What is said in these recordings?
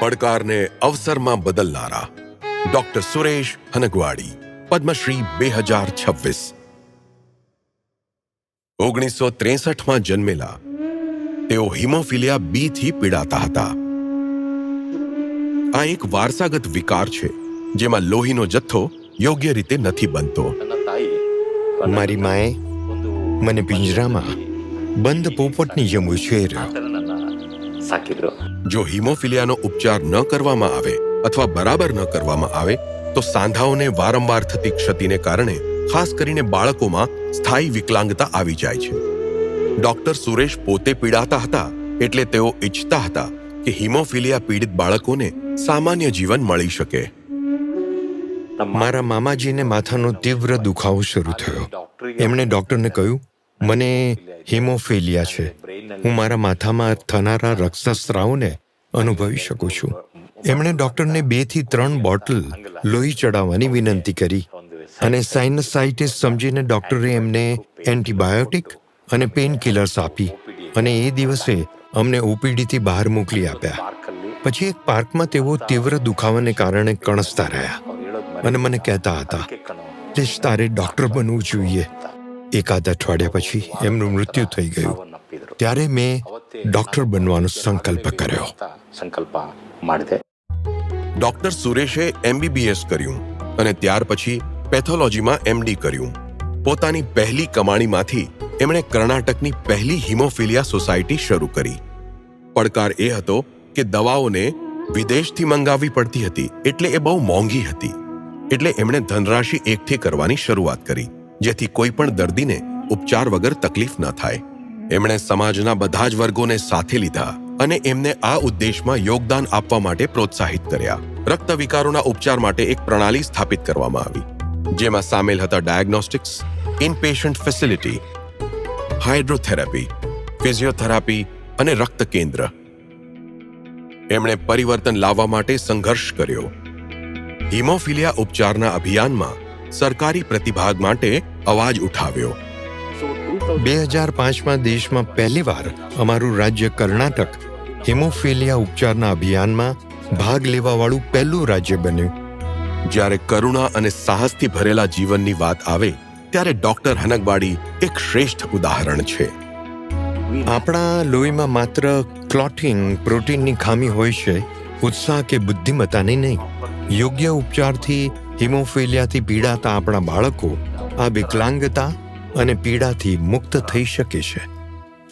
પડકારને અવસરમાં બદલનારા ડોક્ટર સુરેશ હનગવાડી, પદ્મશ્રી 2026. 1963માં જન્મેલા તેઓ હિમોફિલિયા બી થી પીડાતા હતા. આ એક વારસાગત વિકાર છે જેમાં લોહીનો જથ્થો યોગ્ય રીતે નથી બનતો. મારી માએ મને પિંજરામાં બંધ પોપટની જેમ ઉછેર્યો. જો હિમોફિલિયાનો ઉપચાર ન કરવામાં આવે અથવા બરાબર ન કરવામાં આવે તો સાંધાઓને વારંવાર થતી ક્ષતિને કારણે ખાસ કરીને બાળકોમાં સ્થાયી વિકલાંગતા આવી જાય છે. ડોક્ટર સુરેશ પોતે પીડાતા હતા એટલે તેઓ ઈચ્છતા હતા કે હિમોફિલિયા પીડિત બાળકોને સામાન્ય જીવન મળી શકે. મારા મામાજીને માથાનો તીવ્ર દુખાવો શરૂ થયો. એમણે ડૉક્ટરને કહ્યું, મને હિમોફિલિયા છે. હું મારા માથામાં થનારા રક્તસ્રાવને અનુભવી શકું છું. એમણે ડૉક્ટરને 2 થી 3 બોટલ લોહી ચડાવવાની વિનંતી કરી અને સાઇનસાઇટિસ સમજીને ડૉક્ટરે એમને એન્ટીબાયોટિક અને પેઇન કિલર્સ આપી અને એ દિવસે અમને ઓપીડીથી બહાર મોકલી આપ્યા. પછી એક પાર્કમાં તેઓ તીવ્ર દુખાવાને કારણે કણસતા રહ્યા અને મને કહેતા હતા, પ્લીઝ તારે ડૉક્ટર બનવું જોઈએ. એકાદ અઠવાડિયા પછી એમનું મૃત્યુ થઈ ગયું. ત્યારે મેં ડૉક્ટર બનવાનો સંકલ્પ કર્યો. ડોક્ટર સુરેશે MBBS કર્યું અને ત્યાર પછી પેથોલોજીમાં MD કર્યું. પોતાની પહેલી કમાણીમાંથી એમણે કર્ણાટકની પહેલી હિમોફિલિયા સોસાયટી શરૂ કરી. પડકાર એ હતો કે દવાઓને વિદેશથી મંગાવવી પડતી હતી એટલે એ બહુ મોંઘી હતી. એટલે એમણે ધનરાશિ એકઠી કરવાની શરૂઆત કરી જેથી કોઈ પણ દર્દીને ઉપચાર વગર તકલીફ ન થાય. એમણે સમાજના બધા જ વર્ગોને સાથે લીધા અને એમને આ ઉદ્દેશમાં યોગદાન આપવા માટે પ્રોત્સાહિત કર્યા. રક્ત વિકારોના ઉપચાર માટે એક પ્રણાલી સ્થાપિત કરવામાં આવી જેમાં સામેલ હતા ડાયગ્નોસ્ટિક્સ, ઇનપેશન્ટ ફેસિલિટી, હાઇડ્રોથેરાપી, ફિઝિયોથેરાપી અને રક્ત કેન્દ્ર. એમણે પરિવર્તન લાવવા માટે સંઘર્ષ કર્યો. હિમોફિલિયા ઉપચારના અભિયાનમાં સરકારી પ્રતિભાગ માટે અવાજ ઉઠાવ્યો. 2005માં દેશમાં પહેલીવાર અમારું રાજ્ય કર્ણાટક હિમોફિલિયા ઉપચારના અભિયાનમાં ભાગ લેવાવાળું પહેલું રાજ્ય બન્યું. જ્યારે કરુણા અને સાહસથી ભરેલા જીવનની વાત આવે ત્યારે ડોક્ટર હનગવાડી એક શ્રેષ્ઠ ઉદાહરણ છે. આપણા લોહીમાં માત્ર ક્લોટિંગ પ્રોટીનની ખામી હોય છે, ઉત્સાહ કે બુદ્ધિમત્તાની નહીં. યોગ્ય ઉપચારથી હિમોફિલિયાથી પીડાતા આપણા બાળકો આ વિકલાંગતા અને પીડાથી મુક્ત થઈ શકે છે.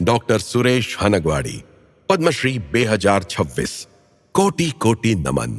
ડોક્ટર સુરેશ હનગવાડી, પદ્મશ્રી 2026. કોટી કોટી નમન.